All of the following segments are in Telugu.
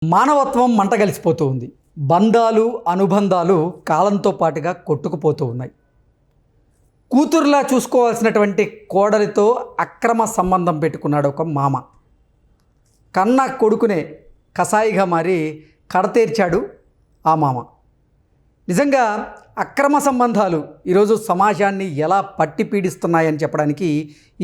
మానవత్వం మంటగలిసిపోతూ ఉంది. బంధాలు అనుబంధాలు కాలంతో పాటుగా కొట్టుకుపోతూ ఉన్నాయి. కూతురులా చూసుకోవాల్సినటువంటి కోడలితో అక్రమ సంబంధం పెట్టుకున్నాడు ఒక మామ. కన్న కొడుకునే కసాయిగా మారి కడతేర్చాడు ఆ మామ. నిజంగా అక్రమ సంబంధాలు ఈరోజు సమాజాన్ని ఎలా పట్టి పీడిస్తున్నాయని చెప్పడానికి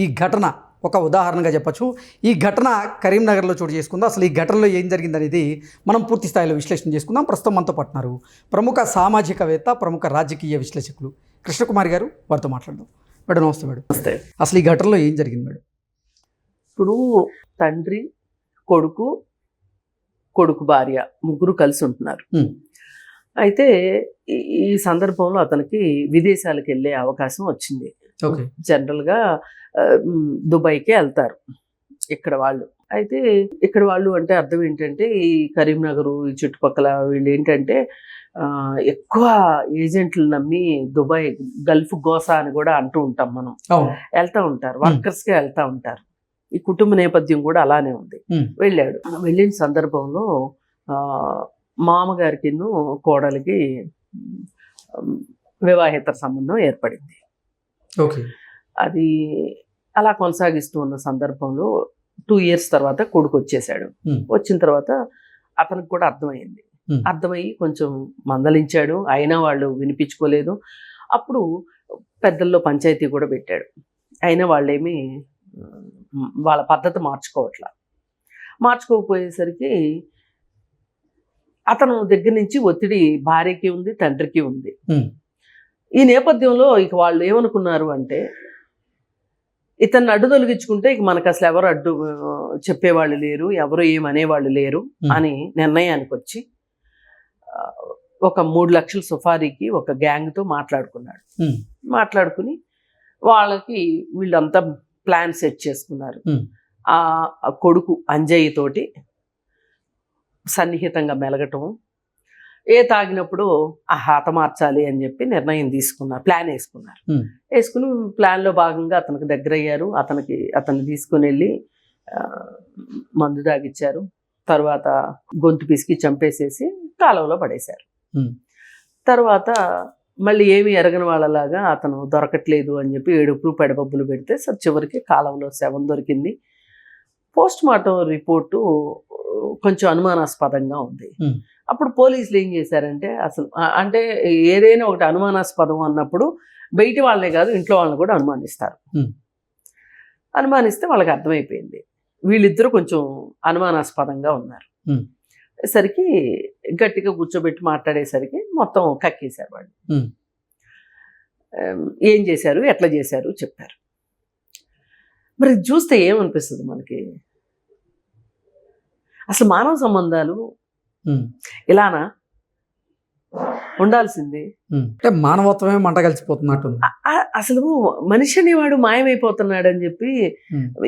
ఈ ఘటన ఒక ఉదాహరణగా చెప్పచ్చు. ఈ ఘటన కరీంనగర్లో చోటు చేసుకుందాం. అసలు ఈ ఘటనలో ఏం జరిగిందనేది మనం పూర్తి స్థాయిలో విశ్లేషణ చేసుకుందాం. ప్రస్తుతం మనతో పట్టున్నారు ప్రముఖ సామాజికవేత్త, ప్రముఖ రాజకీయ విశ్లేషకులు కృష్ణకుమారి గారు. వారితో మాట్లాడదాం. మేడం నమస్తే. మేడం నమస్తే. అసలు ఈ ఘటనలో ఏం జరిగింది మేడం? ఇప్పుడు తండ్రి, కొడుకు భార్య ముగ్గురు కలిసి ఉంటున్నారు. అయితే ఈ సందర్భంలో అతనికి విదేశాలకు వెళ్ళే అవకాశం వచ్చింది. జనరల్గా దుబాయ్కే వెళ్తారు ఇక్కడ వాళ్ళు. అయితే ఇక్కడ వాళ్ళు అంటే అర్థం ఏంటంటే ఈ కరీంనగర్ ఈ చుట్టుపక్కల వీళ్ళు ఏంటంటే ఎక్కువ ఏజెంట్లు నమ్మి దుబాయ్ గల్ఫ్ గోసా అని కూడా అంటూ ఉంటాం మనం. వెళ్తూ ఉంటారు, వర్కర్స్కే వెళ్తూ ఉంటారు. ఈ కుటుంబ నేపథ్యం కూడా అలానే ఉంది. వెళ్ళాడు. వెళ్ళిన సందర్భంలో మామగారికి కోడలికి వివాహేతర సంబంధం ఏర్పడింది. అది అలా కొనసాగిస్తూ ఉన్న సందర్భంలో 2 years తర్వాత కొడుకు వచ్చేసాడు. వచ్చిన తర్వాత అతనికి కూడా అర్థమయ్యి కొంచెం మందలించాడు. అయినా వాళ్ళు వినిపించుకోలేదు. అప్పుడు పెద్దల్లో పంచాయతీ కూడా పెట్టాడు. అయినా వాళ్ళేమి వాళ్ళ పద్ధతి మార్చుకోకపోయేసరికి అతను దగ్గర నుంచి ఒత్తిడి భార్యకి ఉంది, తండ్రికి ఉంది. ఈ నేపథ్యంలో ఇక వాళ్ళు ఏమనుకున్నారు అంటే ఇతన్ని అడ్డు తొలగించుకుంటే ఇక మనకు అసలు ఎవరు అడ్డు చెప్పేవాళ్ళు లేరు, ఎవరు ఏమనేవాళ్ళు లేరు అని నిర్ణయానికి వచ్చి ఒక 3 లక్షల సుఫారీకి ఒక గ్యాంగ్తో మాట్లాడుకుని వాళ్ళకి వీళ్ళంతా ప్లాన్ సెట్ చేసుకున్నారు. ఆ కొడుకు అంజయ్య తోటి సన్నిహితంగా మెలగటం, తాగినప్పుడు హతమార్చాలి అని చెప్పి నిర్ణయం తీసుకున్నారు, ప్లాన్ వేసుకుని ప్లాన్లో భాగంగా అతనికి దగ్గర అయ్యారు. అతన్ని తీసుకుని వెళ్ళి మందు తాగిచ్చారు. తర్వాత గొంతు పిసికి చంపేసేసి కాలువలో పడేశారు. తర్వాత మళ్ళీ ఏమి ఎరగని వాళ్ళలాగా అతను దొరకట్లేదు అని చెప్పి ఏడుపులు పెడబబ్బులు పెడితే చివరికి కాలువలో శవం దొరికింది. పోస్ట్ మార్టం రిపోర్టు కొంచెం అనుమానాస్పదంగా ఉంది. అప్పుడు పోలీసులు ఏం చేశారంటే అసలు అంటే ఏదైనా ఒకటి అనుమానాస్పదం అన్నప్పుడు బయటి వాళ్ళనే కాదు ఇంట్లో వాళ్ళని కూడా అనుమానిస్తే వాళ్ళకి అర్థమైపోయింది వీళ్ళిద్దరూ కొంచెం అనుమానాస్పదంగా ఉన్నారు. సరికి గట్టిగా కూర్చోబెట్టి మాట్లాడేసరికి మొత్తం కక్కేశారు వాళ్ళు. ఏం చేశారు, ఎట్లా చేశారు చెప్పారు. మరి చూస్తే ఏమనిపిస్తుంది మనకి? అసలు మానవ సంబంధాలు ఇలానా ఉండాల్సింది? అంటే మానవత్వమే మంట కలిసిపోతున్నట్టు. అసలు మనిషి అనేవాడు మాయమైపోతున్నాడు అని చెప్పి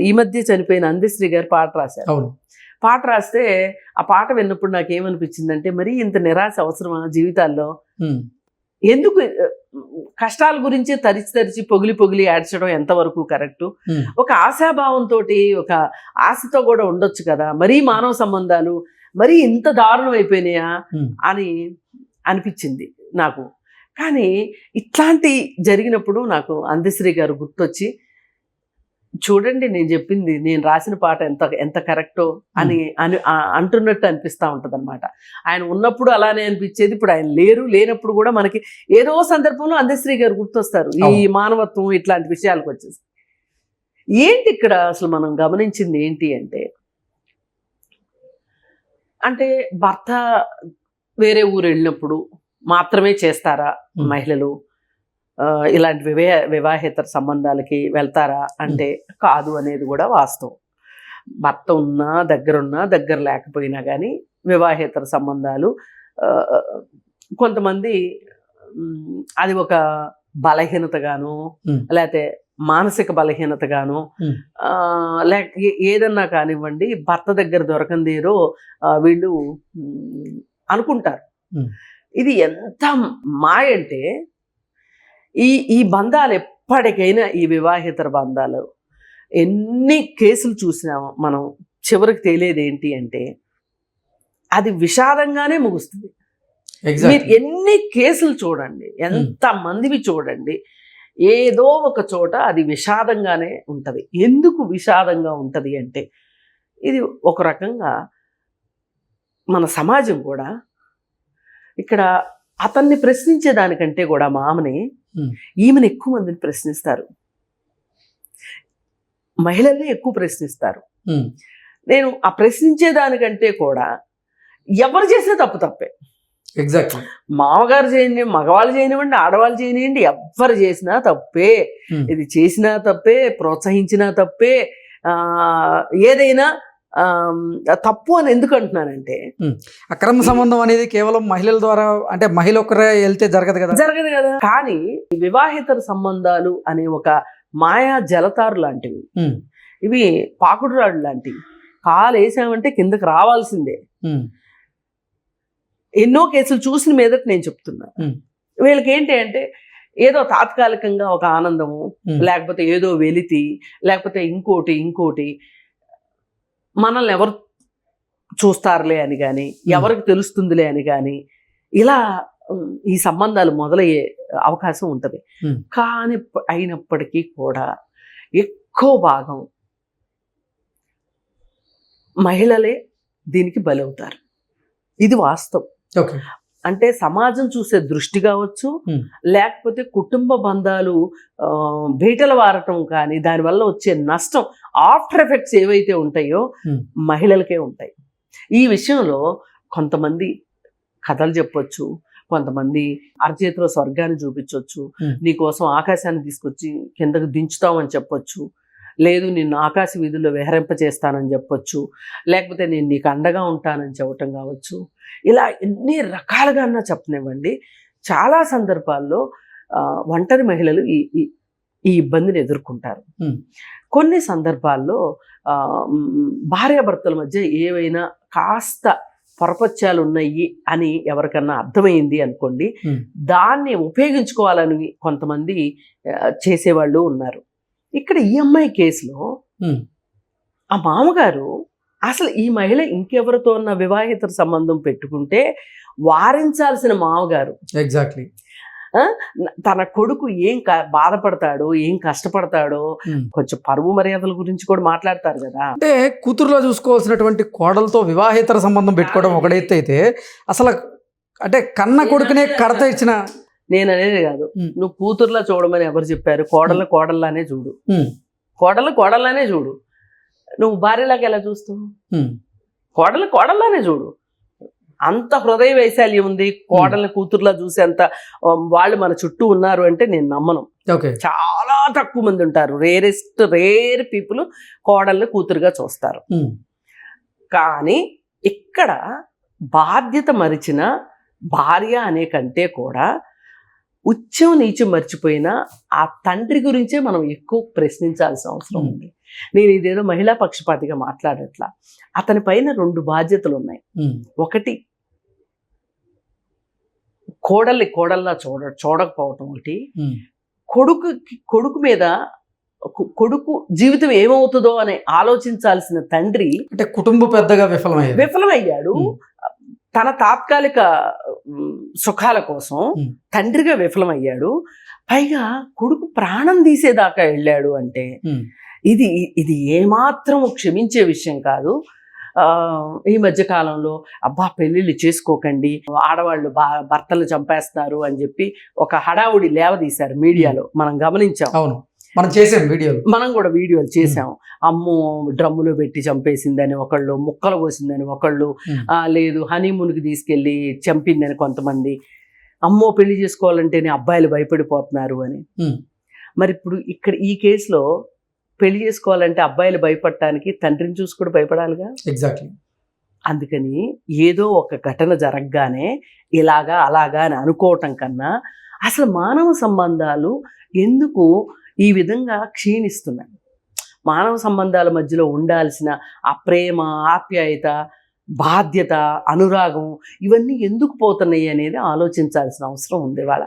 ఈ మధ్య చనిపోయిన అందశ్రీ గారు పాట రాశారు. పాట రాస్తే ఆ పాట విన్నప్పుడు నాకు ఏమనిపించిందంటే మరి ఇంత నిరాశ అవసరమా జీవితాల్లో? ఎందుకు కష్టాల గురించి తరిచి పొగిలి ఏడ్చడం ఎంతవరకు కరెక్టు? ఒక ఆశాభావంతో ఒక ఆశతో కూడా ఉండొచ్చు కదా. మరీ మానవ సంబంధాలు మరీ ఇంత దారుణం అయిపోయినాయా అని అనిపించింది నాకు. కానీ ఇట్లాంటి జరిగినప్పుడు నాకు అందశ్రీ గారు గుర్తొచ్చి చూడండి నేను రాసిన పాట ఎంత కరెక్టో అని అంటున్నట్టు అనిపిస్తూ ఉంటుంది అనమాట. ఆయన ఉన్నప్పుడు అలానే అనిపించేది, ఇప్పుడు ఆయన లేనప్పుడు కూడా మనకి ఏదో సందర్భంలో అందశ్రీ గారు గుర్తొస్తారు. ఈ మానవత్వం ఇట్లాంటి విషయాలకు వచ్చేసి ఏంటి ఇక్కడ అసలు మనం గమనించింది ఏంటి అంటే భర్త వేరే ఊరు వెళ్ళినప్పుడు మాత్రమే చేస్తారా మహిళలు ఇలాంటి వివాహేతర సంబంధాలకి వెళ్తారా అంటే కాదు అనేది కూడా వాస్తవం. భర్త ఉన్నా దగ్గర లేకపోయినా కానీ వివాహేతర సంబంధాలు కొంతమంది అది ఒక బలహీనతగాను లేకపోతే మానసిక బలహీనతగాను లేక ఏదన్నా కానివ్వండి భర్త దగ్గర దొరకంది ఏదో వీళ్ళు అనుకుంటారు. ఇది ఎంత మాయ అంటే ఈ బంధాలు ఎప్పటికైనా ఈ వివాహేతర బంధాలు ఎన్ని కేసులు చూసినా మనం చివరికి తేలేది ఏంటి అంటే అది విషాదంగానే ముగుస్తుంది. మీరు ఎగ్జాక్ట్లీ. ఎన్ని కేసులు చూడండి, ఎంత మందివి చూడండి, ఏదో ఒక చోట అది విషాదంగానే ఉంటది. ఎందుకు విషాదంగా ఉంటది అంటే, ఇది ఒక రకంగా మన సమాజం కూడా ఇక్కడ అతన్ని ప్రశ్నించే దానికంటే కూడా మామని, ఈమెను ఎక్కువ మందిని ప్రశ్నిస్తారు, మహిళల్ని ఎక్కువ ప్రశ్నిస్తారు. నేను ఆ ప్రశ్నించే దానికంటే కూడా ఎవరు చేసినా తప్పే. ఎగ్జాక్ట్లీ. మామగారు చేయని, మగవాళ్ళు చేయనివ్వండి, ఆడవాళ్ళు చేయనివ్వండి, ఎవ్వరు చేసినా తప్పే. ఇది చేసినా తప్పే, ప్రోత్సహించినా తప్పే. ఏదైనా తప్పు అని ఎందుకు అంటున్నానంటే, అక్రమ సంబంధం అనేది కేవలం మహిళల ద్వారా, అంటే మహిళ ఒక్కరే వెళ్తే జరగదు కదా. కానీ వివాహేతర సంబంధాలు అనే ఒక మాయా జలతారు లాంటివి, ఇవి పాకుడు రాడు లాంటివి. కాలు వేసామంటే కిందకి రావాల్సిందే. ఎన్నో కేసులు చూసిన మీదట నేను చెప్తున్నా. వీళ్ళకి ఏంటి అంటే, ఏదో తాత్కాలికంగా ఒక ఆనందము, లేకపోతే ఏదో వెలితి, లేకపోతే ఇంకోటి మనల్ని ఎవరు చూస్తారులే అని కానీ, ఎవరికి తెలుస్తుందిలే అని కానీ, ఇలా ఈ సంబంధాలు మొదలయ్యే అవకాశం ఉంటుంది. కానీ అయినప్పటికీ కూడా ఎక్కువ భాగం మహిళలే దీనికి బలవుతారు. ఇది వాస్తవం. అంటే సమాజం చూసే దృష్టి కావచ్చు, లేకపోతే కుటుంబ బంధాలు బీటలు వారటం కానీ, దానివల్ల వచ్చే నష్టం, ఆఫ్టర్ ఎఫెక్ట్స్ ఏవైతే ఉంటాయో మహిళలకే ఉంటాయి. ఈ విషయంలో కొంతమంది కథలు చెప్పొచ్చు, కొంతమంది అరచేతిలో స్వర్గాన్ని చూపించవచ్చు, నీకోసం ఆకాశాన్ని తీసుకొచ్చి కిందకు దించుతామని చెప్పొచ్చు, లేదు నిన్ను ఆకాశ వీధుల్లో విహరింప చేస్తానని చెప్పొచ్చు, లేకపోతే నేను నీకు అండగా ఉంటానని చెప్పటం కావచ్చు. ఇలా ఎన్ని రకాలుగా అన్నా చెప్పనివ్వండి, చాలా సందర్భాల్లో ఒంటరి మహిళలు ఈ ఇబ్బందిని ఎదుర్కొంటారు. కొన్ని సందర్భాల్లో భార్యాభర్తల మధ్య ఏవైనా కాస్త పొరపత్యాలు ఉన్నాయి అని ఎవరికన్నా అర్థమైంది అనుకోండి, దాన్ని ఉపయోగించుకోవాలని కొంతమంది చేసేవాళ్ళు ఉన్నారు. ఇక్కడ ఈ అమ్మాయి కేసులో ఆ మామగారు అసలు ఈ మహిళ ఇంకెవరితో ఉన్న వివాహిత సంబంధం పెట్టుకుంటే వారించాల్సిన మామగారు. ఎగ్జాక్ట్లీ. తన కొడుకు ఏం బాధపడతాడో, ఏం కష్టపడతాడో, కొంచెం పరువు మర్యాదల గురించి కూడా మాట్లాడతారు కదా. అంటే కూతురులో చూసుకోవాల్సినటువంటి కోడలతో వివాహేతర సంబంధం పెట్టుకోవడం ఒకటైతే అయితే, అసలు అంటే కన్న కొడుకునే కడత ఇచ్చిన, నేను అనేది కాదు, నువ్వు కూతురులా చూడమని ఎవరు చెప్పారు? కోడల్లానే చూడు, కోడల్లానే చూడు. నువ్వు భార్యలాగా ఎలా చూస్తావు? కోడల్లానే చూడు. అంత హృదయ వైశాల్యం ఉంది, కోడల్ని కూతురులా చూసేంత వాళ్ళు మన చుట్టూ ఉన్నారు అంటే నేను నమ్మను. చాలా తక్కువ మంది ఉంటారు, రేర్ పీపుల్ కోడల్ని కూతురుగా చూస్తారు. కానీ ఇక్కడ బాధ్యత మరిచిన భార్య అనే కంటే కూడా ఉచ్చం నీచం మర్చిపోయిన ఆ తండ్రి గురించే మనం ఎక్కువ ప్రశ్నించాల్సిన అవసరం ఉంది. నేను ఇదేదో మహిళా పక్షపాతిగా మాట్లాడట్లా. అతని పైన 2 బాధ్యతలు ఉన్నాయి. ఒకటి, కోడల్లా చూడకపోవటం ఒకటి, కొడుకు మీద కొడుకు జీవితం ఏమవుతుందో అని ఆలోచించాల్సిన తండ్రి అంటే కుటుంబ పెద్దగా విఫలమయ్యాడు. తన తాత్కాలిక సుఖాల కోసం తండ్రిగా విఫలమయ్యాడు. పైగా కొడుకు ప్రాణం తీసేదాకా వెళ్ళాడు అంటే ఇది ఏమాత్రం క్షమించే విషయం కాదు. ఈ మధ్య కాలంలో అబ్బా పెళ్ళిళ్ళు చేసుకోకండి, ఆడవాళ్ళు భర్తలు చంపేస్తున్నారు అని చెప్పి ఒక హడావుడి లేవదీశారు మీడియాలో, మనం గమనించాం. అవును, మనం చేసాం వీడియోలు, మనం కూడా వీడియోలు చేసాం. అమ్మో డ్రమ్ములో పెట్టి చంపేసిందని ఒకళ్ళు, ముక్కలు కోసిందని ఒకళ్ళు, లేదు హనీమూన్కి తీసుకెళ్ళి చంపిందని కొంతమంది, అమ్మో పెళ్లి చేసుకోవాలంటేనే అబ్బాయిలు భయపడిపోతున్నారు అని. మరి ఇప్పుడు ఇక్కడ ఈ కేసులో పెళ్లి చేసుకోవాలంటే అబ్బాయిలు భయపడటానికి తండ్రిని చూసి కూడా భయపడాలిగా. ఎగ్జాక్ట్లీ. అందుకని ఏదో ఒక ఘటన జరగగానే ఇలాగా అలాగా అని అనుకోవటం కన్నా అసలు మానవ సంబంధాలు ఎందుకు ఈ విధంగా క్షీణిస్తున్నాయి, మానవ సంబంధాల మధ్యలో ఉండాల్సిన ఆ ప్రేమ, ఆప్యాయత, బాధ్యత, అనురాగం ఇవన్నీ ఎందుకు పోతున్నాయి అనేది ఆలోచించాల్సిన అవసరం ఉంది. వాళ్ళ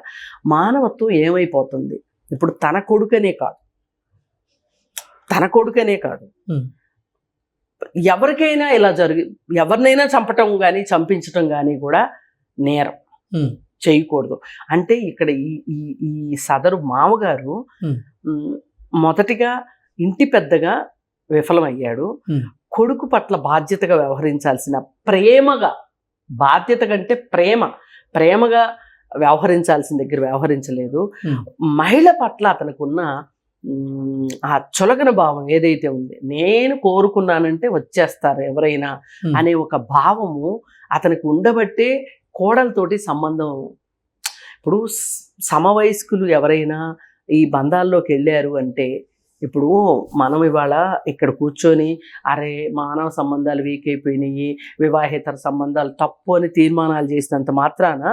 మానవత్వం ఏమైపోతుంది? ఇప్పుడు తన కొడుకనే కాదు ఎవరికైనా ఇలా ఎవరినైనా చంపటం కానీ చంపించటం కానీ కూడా నేరం, చేయకూడదు. అంటే ఇక్కడ ఈ సదరు మామగారు మొదటిగా ఇంటి పెద్దగా విఫలమయ్యాడు. కొడుకు పట్ల బాధ్యతగా వ్యవహరించాల్సిన బాధ్యత కంటే ప్రేమగా వ్యవహరించాల్సిన దగ్గర వ్యవహరించలేదు. మహిళ పట్ల అతనికి ఆ చులకన భావం ఏదైతే ఉంది, నేను కోరుకున్నానంటే వచ్చేస్తారు ఎవరైనా అనే ఒక భావము అతనికి ఉండబట్టే కోడలతోటి సంబంధం. ఇప్పుడు సమవయస్కులు ఎవరైనా ఈ బంధాల్లోకి వెళ్ళారు అంటే, ఇప్పుడు మనం ఇవాళ ఇక్కడ కూర్చొని అరే మానవ సంబంధాలు వీక్ అయిపోయినాయి, వివాహేతర సంబంధాలు తప్పు అని తీర్మానాలు చేసినంత మాత్రాన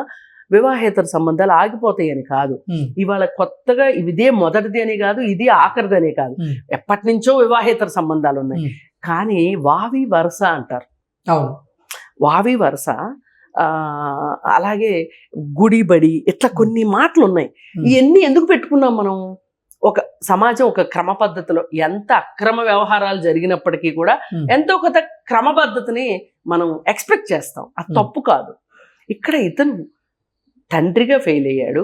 వివాహేతర సంబంధాలు ఆగిపోతాయని కాదు. ఇవాళ కొత్తగా ఇదే మొదటిది అని కాదు, ఇది ఆఖరిది అని కాదు, ఎప్పటి నుంచో వివాహేతర సంబంధాలు ఉన్నాయి. కానీ వావి వరుస అంటారు. వావి వరుస, అలాగే గుడిబడి, ఇట్లా కొన్ని మాటలు ఉన్నాయి. ఇవన్నీ ఎందుకు పెట్టుకున్నాం మనం? ఒక సమాజం ఒక క్రమ పద్ధతిలో, ఎంత అక్రమ వ్యవహారాలు జరిగినప్పటికీ కూడా ఎంతో కొంత క్రమబద్ధతని మనం ఎక్స్పెక్ట్ చేస్తాం. అది తప్పు కాదు. ఇక్కడ ఇతను తండ్రిగా ఫెయిల్ అయ్యాడు,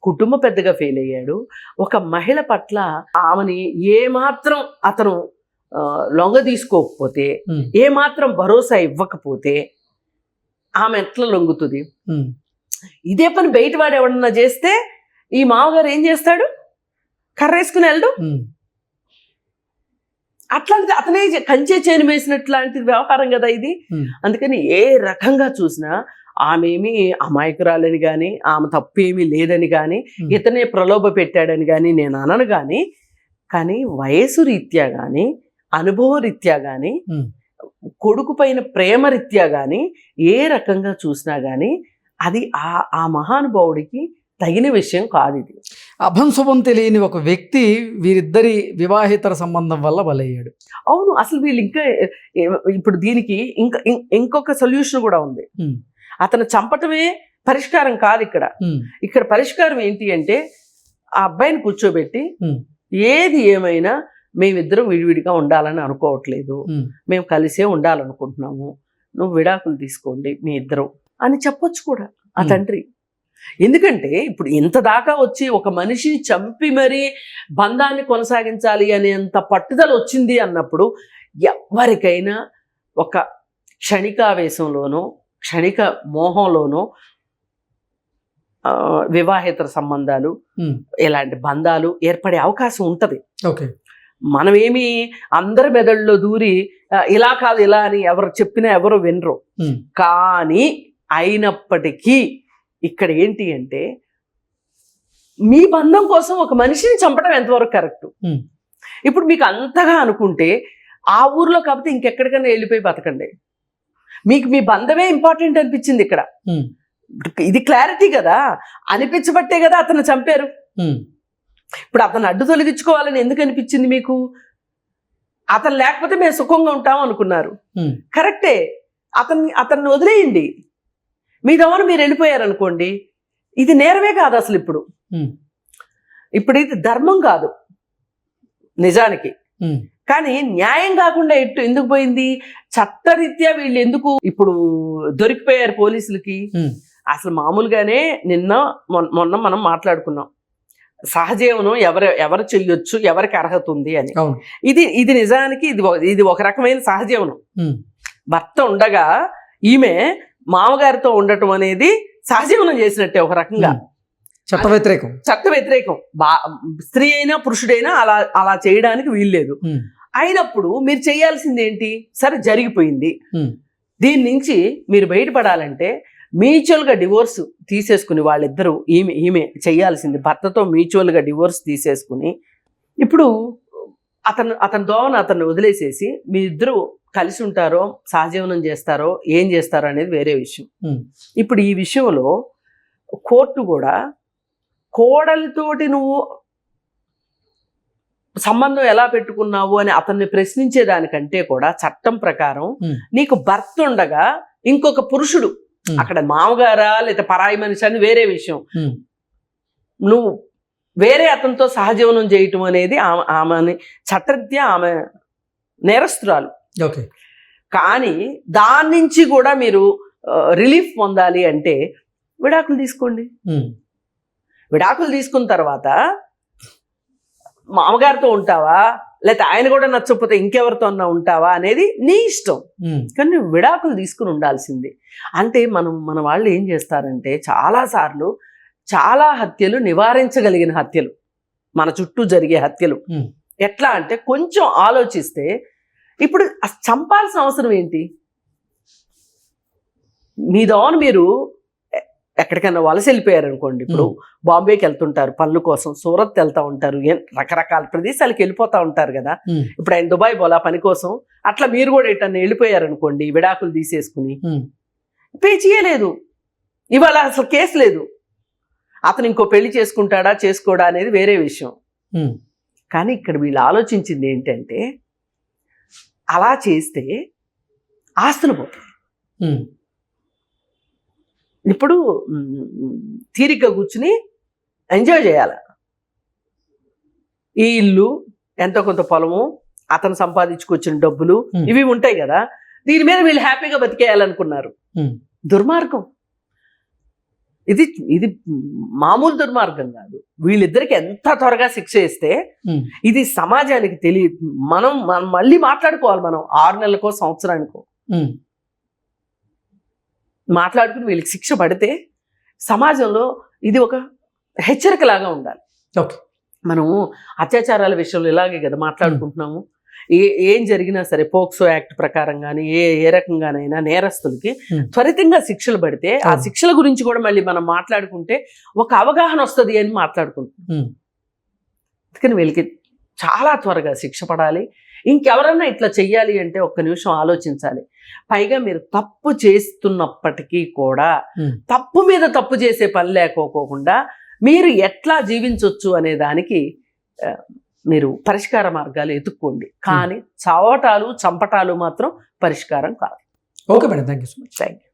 కుటుంబ పెద్దగా ఫెయిల్ అయ్యాడు. ఒక మహిళ పట్ల ఆమెని ఏమాత్రం అతను లొంగ తీసుకోకపోతే, ఏమాత్రం భరోసా ఇవ్వకపోతే ఆమె ఎట్లా లొంగుతుంది? ఇదే పని బయట వాడు ఎవడన్నా చేస్తే ఈ మామగారు ఏం చేస్తాడు? కర్రేసుకుని వెళ్ళడు. అట్లాంటిది అతనే కంచే చేను వేసినట్లాంటి వ్యవహారం కదా ఇది. అందుకని ఏ రకంగా చూసినా ఆమె ఏమి అమాయకురాలని కానీ, ఆమె తప్పు ఏమీ లేదని కానీ, ఇతనే ప్రలోభ పెట్టాడని కానీ నేను అనను. కానీ వయసు రీత్యా కానీ, అనుభవ రీత్యా కానీ, కొడుకు పైన ప్రేమ రీత్యా కానీ, ఏ రకంగా చూసినా కానీ అది ఆ మహానుభావుడికి తగిన విషయం కాదు. ఇది అభంశుభం తెలియని ఒక వ్యక్తి వీరిద్దరి వివాహేతర సంబంధం వల్ల బలయ్యాడు. అవును, అసలు వీళ్ళు ఇంకా ఇప్పుడు దీనికి ఇంకొక సొల్యూషన్ కూడా ఉంది. అతను చంపటమే పరిష్కారం కాదు. ఇక్కడ పరిష్కారం ఏంటి అంటే, ఆ అబ్బాయిని కూర్చోబెట్టి ఏది ఏమైనా మేమిద్దరం విడివిడిగా ఉండాలని అనుకోవట్లేదు, మేము కలిసే ఉండాలనుకుంటున్నాము, నువ్వు విడాకులు తీసుకోండి మీ ఇద్దరు అని చెప్పొచ్చు కూడా ఆ తండ్రి. ఎందుకంటే ఇప్పుడు ఇంత దాకా వచ్చి ఒక మనిషిని చంపి మరీ బంధాన్ని కొనసాగించాలి అనేంత పట్టుదల వచ్చింది అన్నప్పుడు ఎవరికైనా ఒక క్షణికావేశంలోనో క్షణిక మోహంలోనో వివాహేతర సంబంధాలు, ఇలాంటి బంధాలు ఏర్పడే అవకాశం ఉంటుంది. మనమేమి అందరి మెదడులో దూరి ఇలా కాదు ఇలా అని ఎవరు చెప్పినా ఎవరు వినరు. కానీ అయినప్పటికీ ఇక్కడ ఏంటి అంటే, మీ బంధం కోసం ఒక మనిషిని చంపడం ఎంతవరకు కరెక్ట్? ఇప్పుడు మీకు అంతగా అనుకుంటే ఆ ఊర్లో కాకపోతే ఇంకెక్కడికైనా వెళ్ళిపోయి బతకండి. మీకు మీ బంధమే ఇంపార్టెంట్ అనిపించింది ఇక్కడ. ఇది క్లారిటీ కదా, అనిపించబట్టే కదా అతను చంపారు. ఇప్పుడు అతను అడ్డు తొలగించుకోవాలని ఎందుకు అనిపించింది మీకు? అతను లేకపోతే మేము సుఖంగా ఉంటాం అనుకున్నారు. కరెక్టే, అతన్ని వదిలేయండి. మీ దవన మీరు వెళ్ళిపోయారనుకోండి, ఇది నేరమే కాదు అసలు. ఇప్పుడు ఇది ధర్మం కాదు నిజానికి. కానీ న్యాయం కాకుండా ఎందుకు పోయింది? చట్టరీత్యా వీళ్ళు ఎందుకు ఇప్పుడు దొరికిపోయారు పోలీసులకి? అసలు మామూలుగానే మొన్న మనం మాట్లాడుకున్నాం, సహజీవనం ఎవరు చెయ్యొచ్చు, ఎవరికి అర్హత ఉంది అని. ఇది నిజానికి ఇది ఒక రకమైన సహజీవనం. భర్త ఉండగా ఈమె మామగారితో ఉండటం అనేది సహజీవనం చేసినట్టే ఒక రకంగా. చట్ట వ్యతిరేకం. స్త్రీ అయినా పురుషుడైనా అలా చేయడానికి వీల్లేదు. అయినప్పుడు మీరు చేయాల్సింది ఏంటి? సరే జరిగిపోయింది, దీని నుంచి మీరు బయటపడాలంటే మ్యూచువల్గా డివోర్స్ తీసేసుకుని వాళ్ళిద్దరూ ఈమె చేయాల్సింది భర్తతో మ్యూచువల్గా డివోర్స్ తీసేసుకుని, ఇప్పుడు అతని దోవన అతన్ని వదిలేసేసి మీ ఇద్దరు కలిసి ఉంటారో సహజీవనం చేస్తారో ఏం చేస్తారో అనేది వేరే విషయం. ఇప్పుడు ఈ విషయంలో కోర్టు కూడా కోడలితోటి నువ్వు సంబంధం ఎలా పెట్టుకున్నావు అని అతన్ని ప్రశ్నించేదానికంటే కూడా చట్టం ప్రకారం నీకు భర్త ఉండగా ఇంకొక పురుషుడు, అక్కడ మామగారా లేదా పరాయి మనిషి అని వేరే విషయం, నువ్వు వేరే అతనితో సహజీవనం చేయటం అనేది ఆమెని చట్టరీత్యా ఆమె నేరస్తురాలు. కానీ దాని నుంచి కూడా మీరు రిలీఫ్ పొందాలి అంటే విడాకులు తీసుకోండి. విడాకులు తీసుకున్న తర్వాత మామగారితో ఉంటావా, లేకపోతే ఆయన కూడా నచ్చకపోతే ఇంకెవరితో అన్నా ఉంటావా అనేది నీ ఇష్టం. కానీ నువ్వు విడాకులు తీసుకుని ఉండాల్సింది. అంటే మన వాళ్ళు ఏం చేస్తారంటే చాలాసార్లు చాలా హత్యలు నివారించగలిగిన హత్యలు, మన చుట్టూ జరిగే హత్యలు ఎట్లా అంటే కొంచెం ఆలోచిస్తే, ఇప్పుడు చంపాల్సిన అవసరం ఏంటి? మీ దాని మీరు ఎక్కడికైనా వలస వెళ్ళిపోయారు అనుకోండి, ఇప్పుడు బాంబేకి వెళ్తుంటారు పనుల కోసం, సూరత్ వెళ్తూ ఉంటారు, రకరకాల ప్రదేశాలకు వెళ్ళిపోతూ ఉంటారు కదా. ఇప్పుడు ఆయన దుబాయ్ పోలా పని కోసం, అట్లా మీరు కూడా ఎటన్నా వెళ్ళిపోయారు అనుకోండి విడాకులు తీసేసుకుని, పే చేయలేదు, ఇవాళ అసలు కేసు లేదు, అతను ఇంకో పెళ్లి చేసుకుంటాడా చేసుకోడా అనేది వేరే విషయం. కానీ ఇక్కడ వీళ్ళు ఆలోచించింది ఏంటంటే, అలా చేస్తే ఆస్తులు పోతాయి. ఇప్పుడు తీరిక కూర్చుని ఎంజాయ్ చేయాలి. ఈ ఇల్లు, ఎంతో కొంత పొలము, అతను సంపాదించుకొచ్చిన డబ్బులు ఇవి ఉంటాయి కదా, దీని మీద వీళ్ళు హ్యాపీగా బతికేయాలనుకున్నారు. దుర్మార్గం ఇది. ఇది మామూలు దుర్మార్గం కాదు. వీళ్ళిద్దరికి ఎంత త్వరగా శిక్ష ఇస్తే ఇది సమాజానికి తెలియదు. మనం మళ్ళీ మాట్లాడుకోవాలి. మనం 6 నెలలకో సంవత్సరానికో మాట్లాడుకుని వీళ్ళకి శిక్ష పడితే సమాజంలో ఇది ఒక హెచ్చరికలాగా ఉండాలి. మనము అత్యాచారాల విషయంలో ఇలాగే కదా మాట్లాడుకుంటున్నాము. ఏం జరిగినా సరే పోక్సో యాక్ట్ ప్రకారం కానీ ఏ రకంగానైనా నేరస్తులకి త్వరితంగా శిక్షలు పడితే ఆ శిక్షల గురించి కూడా మళ్ళీ మనం మాట్లాడుకుంటే ఒక అవగాహన వస్తుంది అని మాట్లాడుకుంటున్నాం. అందుకని వీళ్ళకి చాలా త్వరగా శిక్ష పడాలి. ఇంకెవరన్నా ఇట్లా చెయ్యాలి అంటే ఒక్క నిమిషం ఆలోచించాలి. పైగా మీరు తప్పు చేస్తున్నప్పటికీ కూడా తప్పు మీద తప్పు చేసే పని లేకోకుండా మీరు ఎట్లా జీవించవచ్చు అనే దానికి మీరు పరిష్కార మార్గాలు ఎత్తుక్కోండి. కానీ చావటాలు చంపటాలు మాత్రం పరిష్కారం కాదు. Okay madam, thank you so much. Thank you.